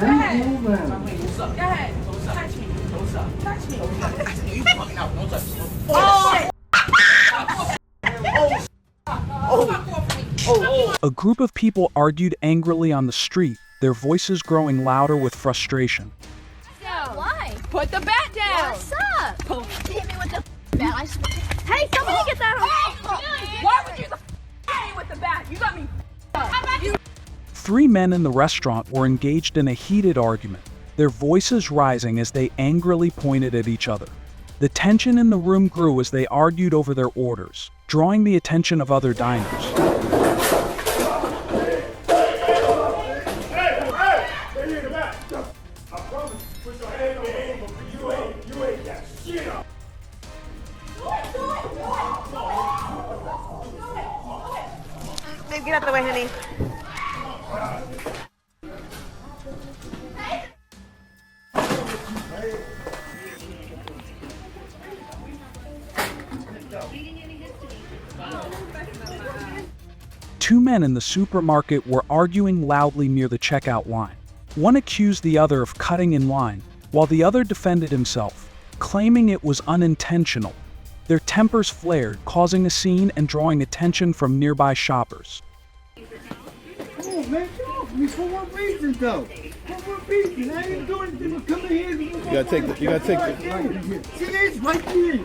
A group of people argued angrily on the street, their voices growing louder with frustration. Why? Put the bat down! What's up? Hit me with the bat. Hey, somebody get that off! Why would you hit me with the bat? You got me up. 3 men in the restaurant were engaged in a heated argument, their voices rising as they angrily pointed at each other. The tension in the room grew as they argued over their orders, drawing the attention of other diners. Get out of the way, honey. Two men in the supermarket were arguing loudly near the checkout line. One accused the other of cutting in line, while the other defended himself, claiming it was unintentional. Their tempers flared, causing a scene and drawing attention from nearby shoppers. Oh man, get off me. For what reason though? For what reason? I didn't do anything but come in here. You gotta take the, See, it's right here.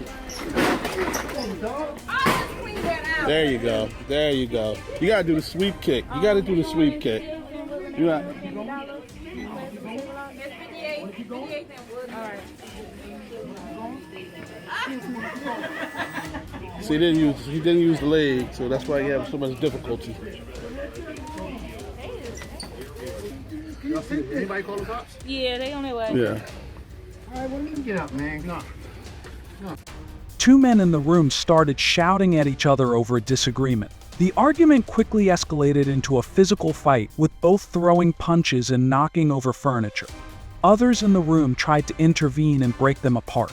There you go. There you go. You gotta do the sweep kick. You gotta do the sweep kick. You got. See, he didn't use the leg, so that's why he had so much difficulty. Anybody call the cops? Yeah, they on their way. Yeah. All right, well, let me get up, man. No. Two men in the room started shouting at each other over a disagreement. The argument quickly escalated into a physical fight, with both throwing punches and knocking over furniture. Others in the room tried to intervene and break them apart.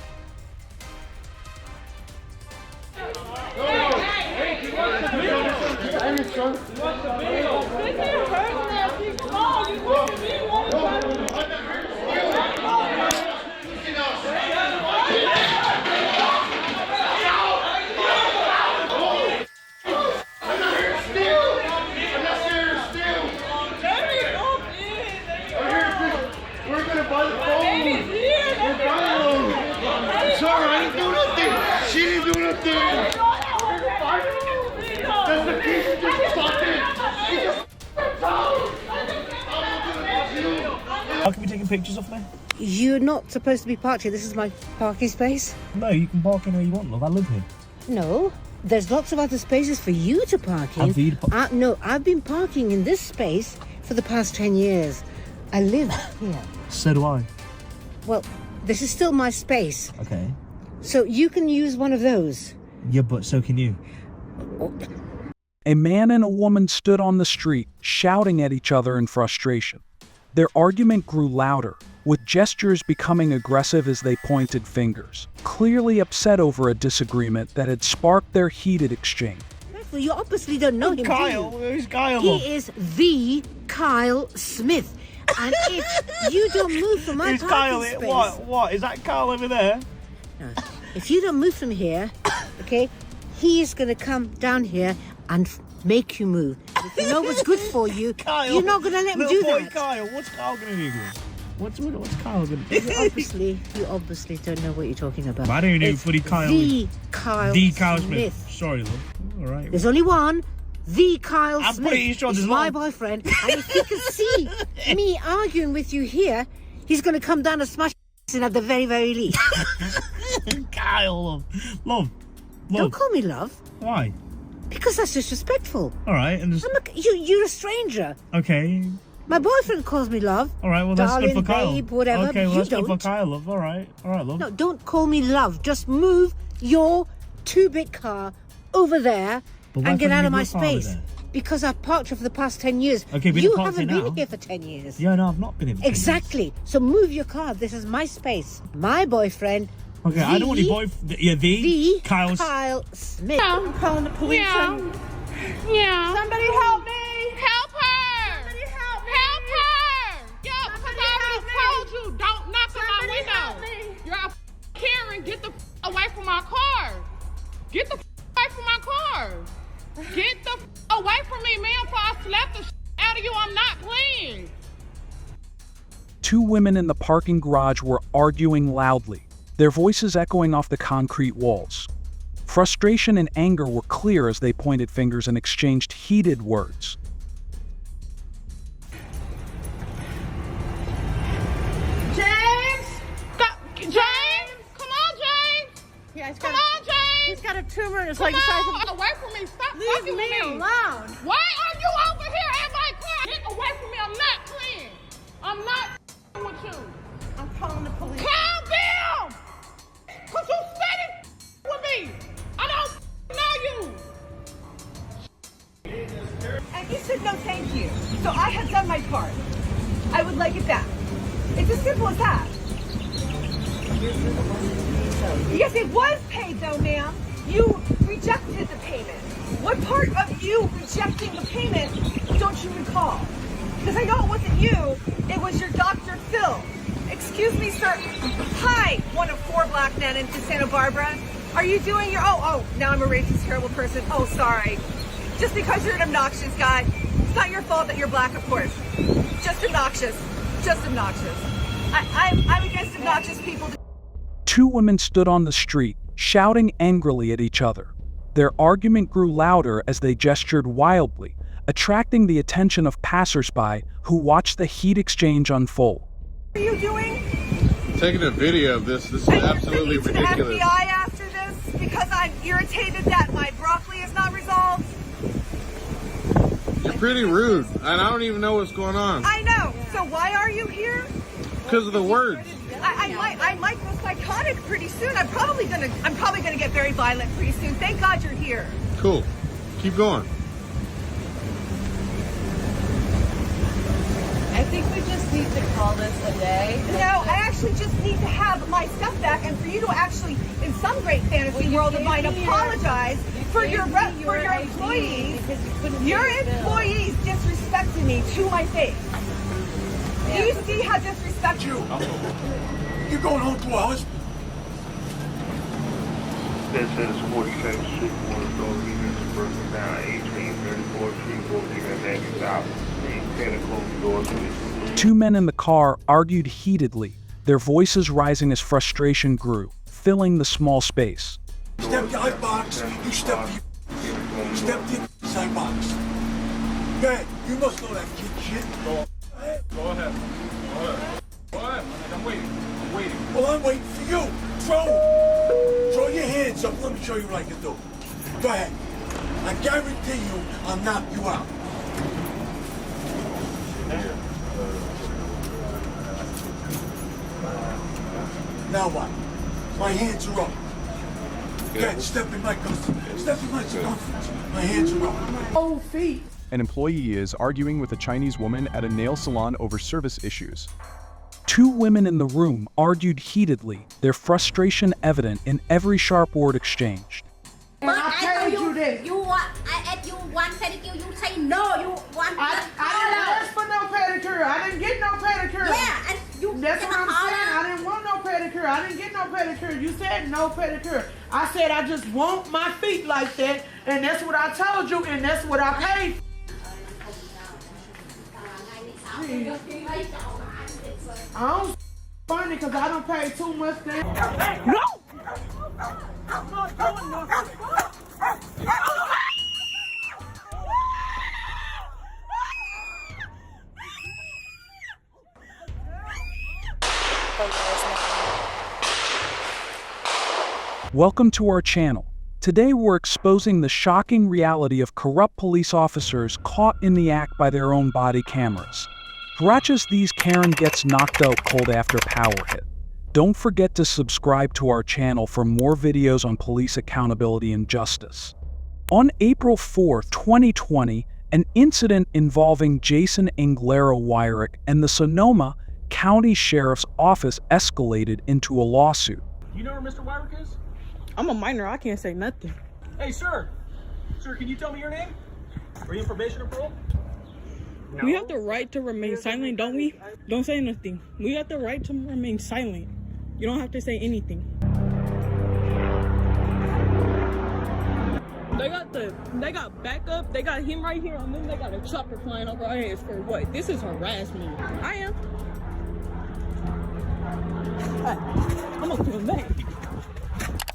How can we take pictures of me? You're not supposed to be parked here. This is my parking space. No, you can park anywhere you want, love. I live here. No, there's lots of other spaces for you to park in. No, I've been parking in this space for the past 10 years. I live here. So do I. Well, this is still my space. Okay. So you can use one of those. Yeah, but so can you. A man and a woman stood on the street, shouting at each other in frustration. Their argument grew louder, with gestures becoming aggressive as they pointed fingers, clearly upset over a disagreement that had sparked their heated exchange. Well, you obviously don't know him, Kyle, do you? who's Kyle? He is the Kyle Smith. And if you don't move from my parking space... What? Is that Kyle over there? No. If you don't move from here, okay, he is going to come down here and make you move. If you know what's good for you, Kyle, you're not going to let him do that. Kyle, what's Kyle going to do? What's Kyle going to do? You obviously don't know what you're talking about. I don't know for the Kyle. The Kyle Smith. Sorry, love. All right. There's only one. The Kyle I'm Smith. pretty sure He's my boyfriend. And if he can see me arguing with you here, he's going to come down and smash in at the very, very least. Kyle, love. Don't call me love. Why? Because that's disrespectful. All right, and just... you're a stranger. Okay. My boyfriend calls me love. All right, well, that's darling, good for Kyle. babe, whatever. Okay, well, you that's don't. good for Kyle, love. All right, love. No, don't call me love. Just move your 2-bit car over there and get out of my space. Because I've parked here for the past 10 years. Okay, but you haven't been here for 10 years. Yeah, no, I've not been here for 10 years. Exactly. So move your car. This is my space. My boyfriend. Okay, I don't want your boyfriend. Yeah, the Kyle Smith. I'm calling the police. Yeah. Somebody help me. Help her. Somebody help me. Help her. Yo, because I two women in the parking garage were arguing loudly, their voices echoing off the concrete walls. Frustration and anger were clear as they pointed fingers and exchanged heated words. James! James! Come on, James! Yeah, Come on, James! He's got a tumor. It's Come like the size on! of. Away from me! Stop Leave fucking me with me! alone. Why are you over here at my car? Get away from me! I'm not clean! I'm not with you! I'm calling the police. Calm down! Cause you steady with me! I don't know you! And you said no thank you. So I have done my part. I would like it back. It's as simple as that. Yes, it was paid though, ma'am. You rejected the payment. What part of you rejecting the payment don't you recall? Because I know it wasn't you, it was your Dr. Phil. Excuse me, sir. Hi, one of 4 black men in Santa Barbara. Are you doing your, oh, now I'm a racist, terrible person. Oh, sorry. Just because you're an obnoxious guy, it's not your fault that you're black, of course. Just obnoxious. Just obnoxious. I'm against obnoxious people. Two women stood on the street, shouting angrily at each other. Their argument grew louder as they gestured wildly, attracting the attention of passersby who watched the heat exchange unfold. What are you doing? Taking a video of this. This is absolutely to the ridiculous. FBI after this because I'm irritated that my broccoli is not resolved. You're pretty rude, and I don't even know what's going on. I know. So why are you here? Because of the words. I might go psychotic pretty soon. I'm probably gonna get very violent pretty soon. Thank God you're here. Cool. Keep going. I think we just need to call this a day. No, I actually just need to have my stuff back, and for you to actually, in some great fantasy world of mine, apologize for your employees. Your employees disrespected me to my face. Do you see how disrespectful? You're going home to a husband. This is 42nd Street, Warren units broken down, 1834 Street, Bolton, and South. Two men in the car argued heatedly, their voices rising as frustration grew, filling the small space. Step the high box, you step the side box. Man, you must know that kid shit. Go ahead. I'm waiting. Well, I'm waiting for you. Throw your hands up. Let me show you what I can do. Go ahead. I guarantee you I'll knock you out. Now what? My hands are up. Okay, step in my circumference. My hands are up. Oh, feet. An employee is arguing with a Chinese woman at a nail salon over service issues. Two women in the room argued heatedly, their frustration evident in every sharp word exchanged. But I told you this. I asked you one pedicure, you say no, you want I didn't ask for no pedicure. I didn't get no pedicure. Yeah, and you That's what I'm saying. I didn't want no pedicure. I didn't get no pedicure. You said no pedicure. I said I just want my feet like that, and that's what I told you, and that's what I paid. I don't funny because I don't pay too much. No! I'm not doing nothing. Welcome to our channel. Today we're exposing the shocking reality of corrupt police officers caught in the act by their own body cameras. Watch as these Karen gets knocked out cold after power hit. Don't forget to subscribe to our channel for more videos on police accountability and justice. On April 4, 2020, an incident involving Jason Anglero Wyrick and the Sonoma County Sheriff's Office escalated into a lawsuit. You know where Mr. Wyrick is? I'm a minor. I can't say nothing. Hey, sir. Sir, can you tell me your name? Are you in probation or parole? No. We have the right to remain silent, don't we? Don't say nothing. We have the right to remain silent. You don't have to say anything. They got backup. They got him right here, and then they got a chopper flying over our heads for what? This is harassment. I am.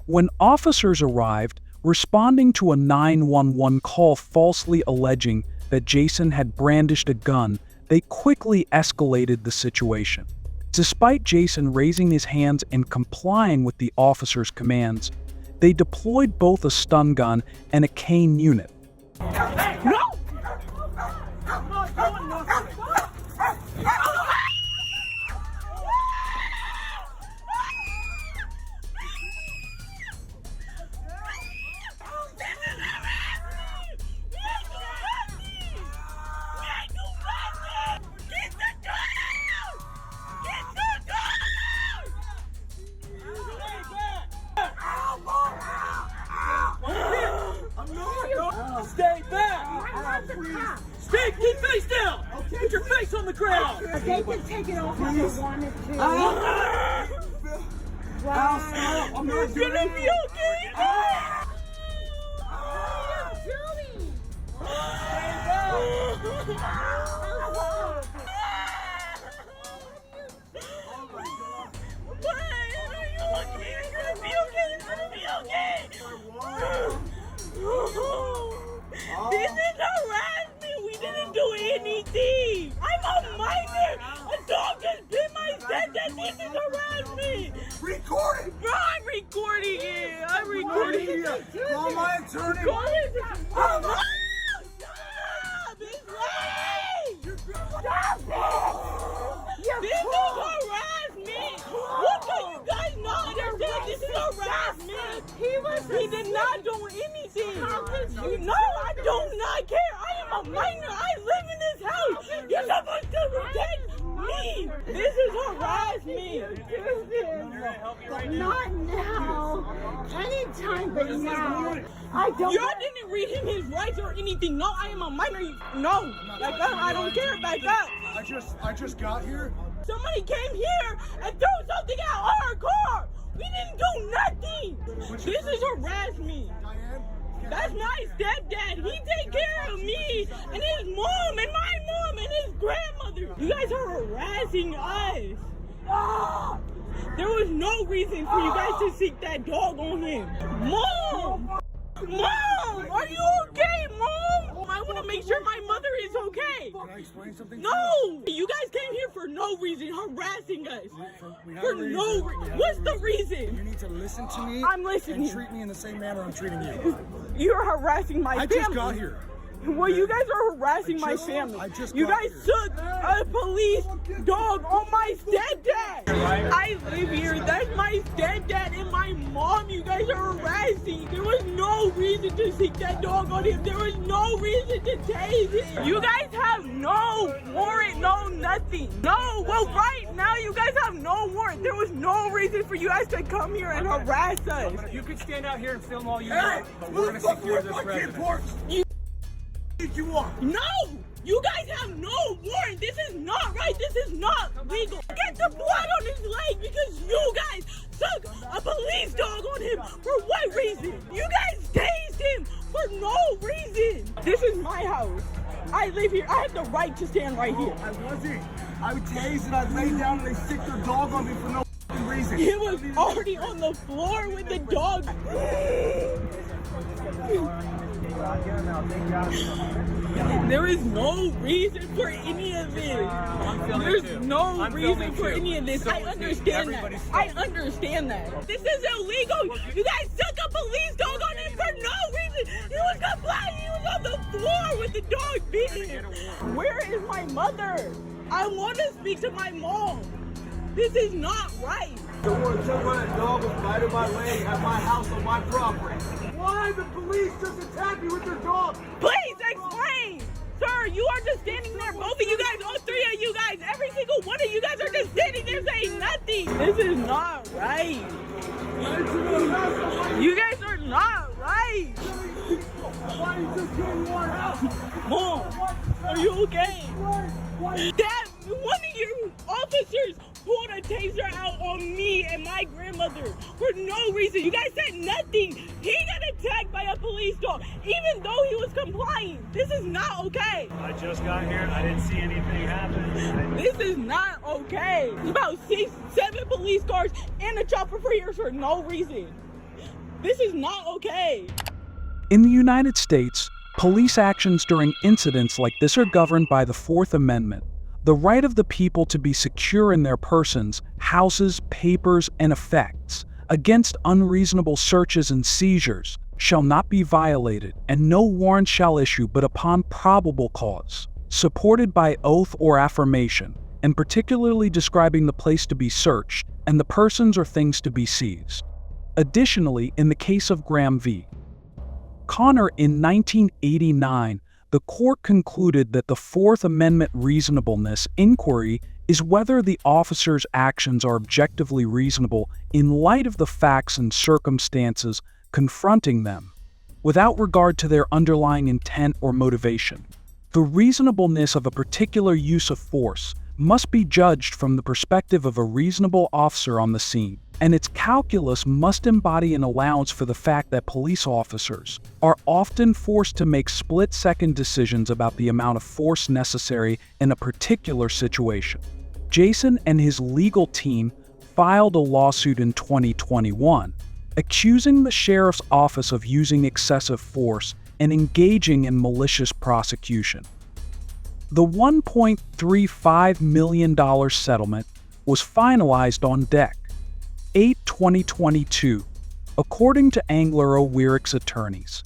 When officers arrived, responding to a 911 call falsely alleging that Jason had brandished a gun, they quickly escalated the situation. Despite Jason raising his hands and complying with the officer's commands, they deployed both a stun gun and a cane unit. No! Stay back! Stay, keep face down! Okay. Put your face on the ground! They can take it off if they wanted to. I'm not doing it! Be okay! This is harassment. We didn't do anything. I'm a minor. A dog just bit my stepdad. This is harassment. Record it! Bro, I'm recording it. I'm recording it. Call my attorney. Call it. Stop! It's late. Stop it! This is harassment. What do you guys not understand? This is harassment. He did not do anything. No, I do not care. I am a minor. I live in this house. You're supposed to protect me. This is harassment. Not now. Anytime but now. I don't. Y'all didn't read him his rights or anything. No, I am a minor. No, back up. I don't care. Back up. I just got here. Somebody came here and threw something at our car. We didn't do nothing. This is harassment. That's my stepdad. He take care of me and his mom and my mom and his grandmother. You guys are harassing us. There was no reason for you guys to seek that dog on him. Mom! Mom! Are you okay, Mom? I want to make sure my mother is okay. Can I explain something? No! You guys came here for no reason, harassing us. For no reason. What's the reason? You need to listen to me. I'm listening. And treat me in the same manner I'm treating you. You're harassing my family. I just got here. Well, you guys are harassing my family. You guys took a police dog on my stepdad. I live here. That's my stepdad and my mom. You guys are harassing. There was no reason to seek that dog on him. There was no reason to tase him. You guys have no warrant, no nothing. No, well, right now you guys have no warrant. There was no reason for you guys to come here and harass us. You can stand out here and film all you want, but we're going to secure this residence. You want? No! You guys have no warrant. This is not right. This is not legal. Get the blood on his leg because you guys took a police dog on him. For what reason? You guys tased him for no reason. This is my house. I live here. I have the right to stand right here. I wasn't. I tased and I laid down and they sicked their dog on me for no reason. He was already on the floor with the dog. There is no reason for any of this. There's no reason for any of this. I understand that. I understand that. This is illegal. You guys took a police dog on him for no reason. He was complying. He was on the floor with the dog beating him. Where is my mother? I want to speak to my mom. This is not right. The one took my dog was biting my leg at my house on my property. Why the police just attack me with their dog? Please explain! Sir, you are just standing there, both of you guys, all three of you guys, every single one of you guys are just sitting there saying nothing. This is not right. You guys are not right. Why you just getting worn out? Mom, are you okay? That One of your officers pulled a taser out on me and my grandmother for no reason. You guys said nothing. He got attacked by a police dog, even though he was complying. This is not okay. I just got here. I didn't see anything happen. This is not okay. There's about 6, 7 police cars and a chopper for here for no reason. This is not okay. In the United States, police actions during incidents like this are governed by the Fourth Amendment. The right of the people to be secure in their persons, houses, papers, and effects against unreasonable searches and seizures shall not be violated, and no warrant shall issue but upon probable cause, supported by oath or affirmation, and particularly describing the place to be searched and the persons or things to be seized. Additionally, in the case of Graham v. Connor in 1989, the court concluded that the Fourth Amendment reasonableness inquiry is whether the officer's actions are objectively reasonable in light of the facts and circumstances confronting them, without regard to their underlying intent or motivation. The reasonableness of a particular use of force must be judged from the perspective of a reasonable officer on the scene, and its calculus must embody an allowance for the fact that police officers are often forced to make split-second decisions about the amount of force necessary in a particular situation. Jason and his legal team filed a lawsuit in 2021, accusing the sheriff's office of using excessive force and engaging in malicious prosecution. The $1.35 million settlement was finalized on Dec. 8, 2022, according to Angler O'Weirick's attorneys.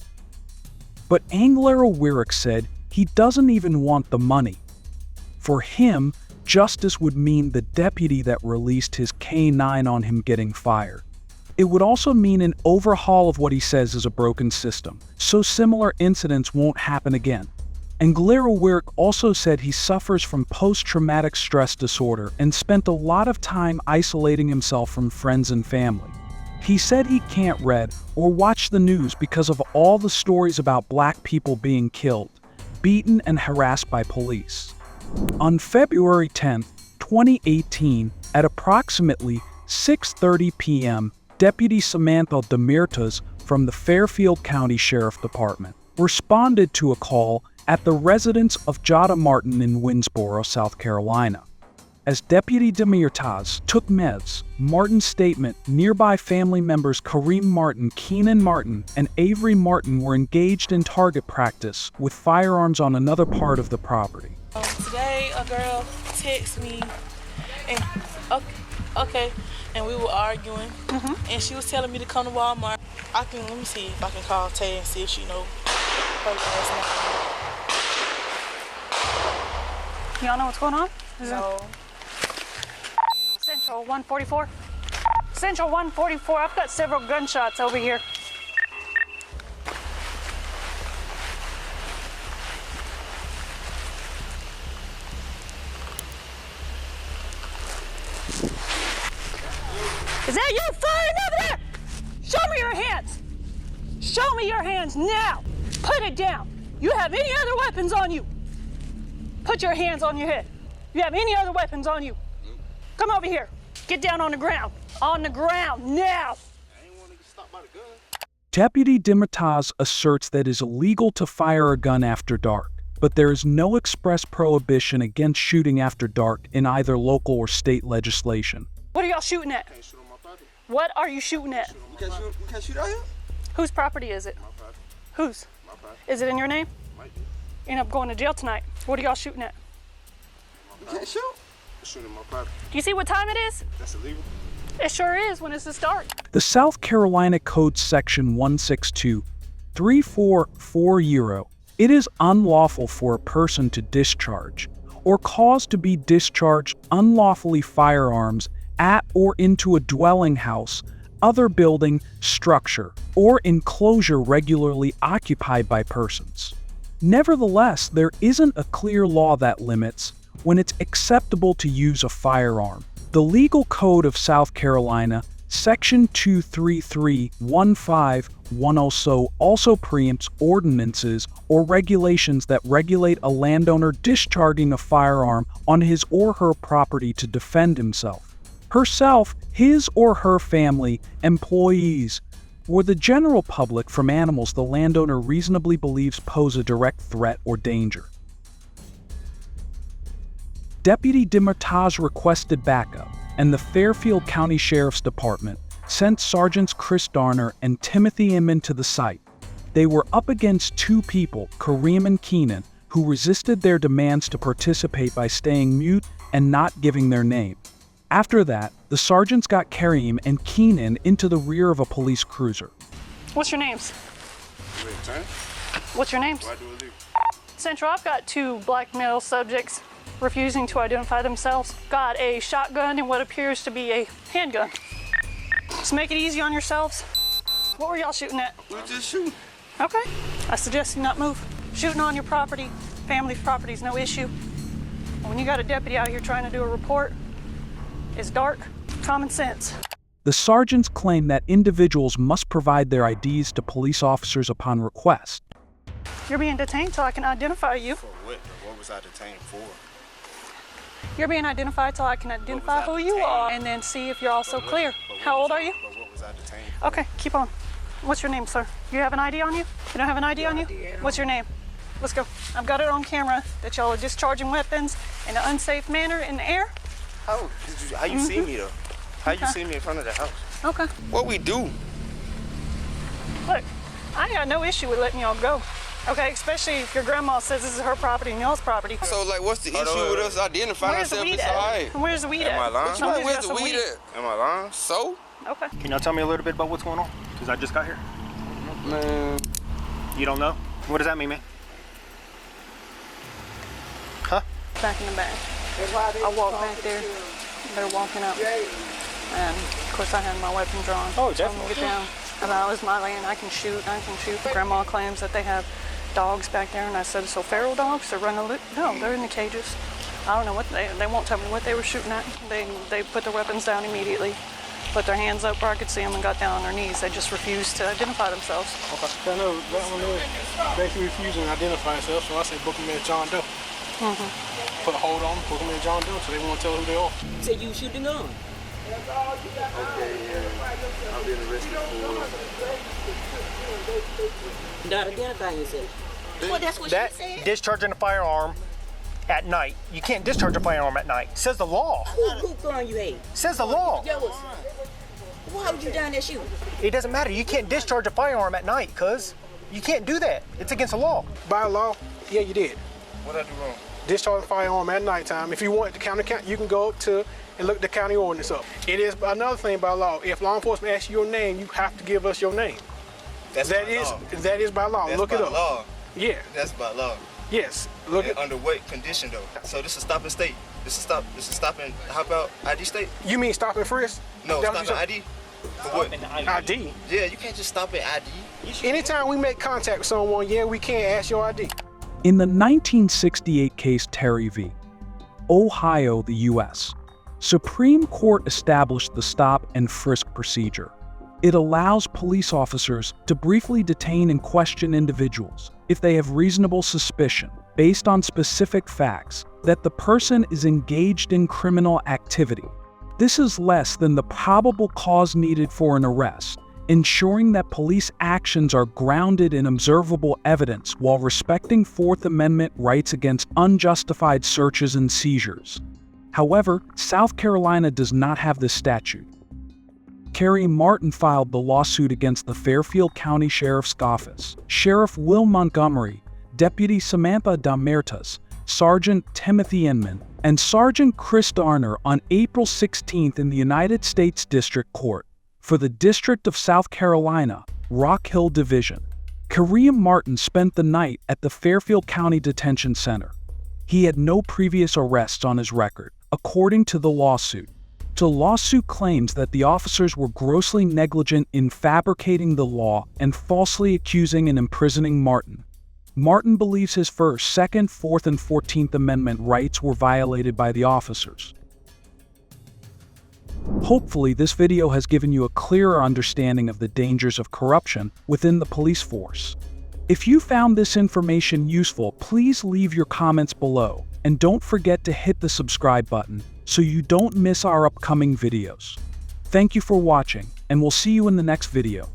But Angler O'Weirick said he doesn't even want the money. For him, justice would mean the deputy that released his K-9 on him getting fired. It would also mean an overhaul of what he says is a broken system, so similar incidents won't happen again. Angler O'Weirick also said he suffers from post-traumatic stress disorder and spent a lot of time isolating himself from friends and family. He said he can't read or watch the news because of all the stories about black people being killed, beaten, and harassed by police. On February 10, 2018, at approximately 6:30 p.m., Deputy Samantha Demirtas from the Fairfield County Sheriff Department responded to a call at the residence of Jada Martin in Winsboro, South Carolina. As Deputy Demirtas took meds, Martin's statement, nearby family members Kareem Martin, Keenan Martin, and Avery Martin were engaged in target practice with firearms on another part of the property. Today, a girl texted me, and and we were arguing, and she was telling me to come to Walmart. Let me see if I can call Tay and see if she knows her last name. Y'all know what's going on? No. Central 144. Central 144. I've got several gunshots over here. Is that you firing over there? Show me your hands. Show me your hands now. Put it down. You have any other weapons on you? Put your hands on your head. You have any other weapons on you? Come over here. Get down on the ground. On the ground, now. I ain't want to get stopped by the gun. Deputy Demirtas asserts that it is illegal to fire a gun after dark, but there is no express prohibition against shooting after dark in either local or state legislation. What are y'all shooting at? Can't shoot on my property. What are you shooting at? We can't shoot out here? Whose property is it? My property. Whose? My property. Is it in your name? Might be. You end up going to jail tonight. What are y'all shooting at? We can't shoot. We're shooting my property. Do you see what time it is? That's illegal. It sure is when it's this dark. The South Carolina Code Section 162.3440, it is unlawful for a person to discharge or cause to be discharged unlawfully firearms at or into a dwelling house, other building, structure, or enclosure regularly occupied by persons. Nevertheless, there isn't a clear law that limits when it's acceptable to use a firearm. The Legal Code of South Carolina, Section 23315, also preempts ordinances or regulations that regulate a landowner discharging a firearm on his or her property to defend himself, herself, his or her family, employees, or the general public from animals the landowner reasonably believes pose a direct threat or danger. Deputy Demertage requested backup, and the Fairfield County Sheriff's Department sent Sergeants Chris Darner and Timothy Inman to the site. They were up against two people, Kareem and Keenan, who resisted their demands to participate by staying mute and not giving their name. After that, the sergeants got Kareem and Keenan into the rear of a police cruiser. What's your names? What's your names? Central, I've got two black male subjects refusing to identify themselves. Got a shotgun and what appears to be a handgun. Just make it easy on yourselves. What were y'all shooting at? We were just shooting. Okay. I suggest you not move. Shooting on your property, family property is no issue. When you got a deputy out here trying to do a report, it's dark. Common sense. The sergeants claim that individuals must provide their IDs to police officers upon request. You're being detained till I can identify you. For what? What was I detained for? You're being identified till I can identify who you are and then see if you're also clear. How old are you? But what was I detained for? Okay, keep on. What's your name, sir? You have an ID on you? You don't have an ID on you? What's your name? Let's go. I've got it on camera that y'all are discharging weapons in an unsafe manner in the air. How you see me though? How you see me in front of the house? Okay. What we do? Look, I got no issue with letting y'all go. Okay, especially if your grandma says this is her property and y'all's property. So like, what's the issue with us identifying ourselves? It's all right. Where's the weed at? Am I lying? Somebody's Where's got the some weed at? Am I lying? So? Okay. Can y'all tell me a little bit about what's going on? Because I just got here. Man. You don't know? What does that mean, man? Huh? Back in the back. I walked back there. They're walking up. And of course I had my weapon drawn. Oh, definitely. Get down. And it was my land. I can shoot. Grandma claims that they have dogs back there, and I said, so feral dogs? They're running loose? No, they're in the cages. I don't know what they won't tell me what they were shooting at. They put their weapons down immediately, put their hands up where I could see them, and got down on their knees. They just refused to identify themselves. Okay. I know that one there. They refusing to identify themselves, so I say book them in John Doe. Mm-hmm. Put a hold on them, book them in John Doe, so they won't tell who they are. Say you shoot the gun. Okay, yeah. I'm being arrested for... Not identifying yourself. Well, that's what she said. Discharging a firearm at night. You can't discharge a firearm at night. Says the law. Who gun you hate? Says the law. Why would you down there shooting? It doesn't matter. You can't discharge a firearm at night, cuz. You can't do that. It's against the law. By law, yeah, you did. What I do wrong? Discharge a firearm at nighttime. If you want the county, you can go up to and look the county ordinance up. It is another thing by law. If law enforcement asks you your name, you have to give us your name. That is by law. That's look by it up. Law. Yeah. That's by law. Yes. Look at under what condition though? So this is stopping state. This is stopping. How about ID state? You mean stopping frisk? No, stopping ID. For what? ID. Yeah, you can't just stop at ID. Anytime we make contact with someone, yeah, we can't ask your ID. In the 1968 case Terry v. Ohio, the U.S., Supreme Court established the stop and frisk procedure. It allows police officers to briefly detain and question individuals if they have reasonable suspicion, based on specific facts, that the person is engaged in criminal activity. This is less than the probable cause needed for an arrest, ensuring that police actions are grounded in observable evidence while respecting Fourth Amendment rights against unjustified searches and seizures. However, South Carolina does not have this statute. Carrie Martin filed the lawsuit against the Fairfield County Sheriff's Office, Sheriff Will Montgomery, Deputy Samantha Damertas, Sergeant Timothy Inman, and Sergeant Chris Darner on April 16th in the United States District Court for the District of South Carolina, Rock Hill Division. Kareem Martin spent the night at the Fairfield County Detention Center. He had no previous arrests on his record, according to the lawsuit. The lawsuit claims that the officers were grossly negligent in fabricating the law and falsely accusing and imprisoning Martin. Martin believes his First, Second, Fourth, and 14th Amendment rights were violated by the officers. Hopefully, this video has given you a clearer understanding of the dangers of corruption within the police force. If you found this information useful, please leave your comments below, and don't forget to hit the subscribe button so you don't miss our upcoming videos. Thank you for watching, and we'll see you in the next video.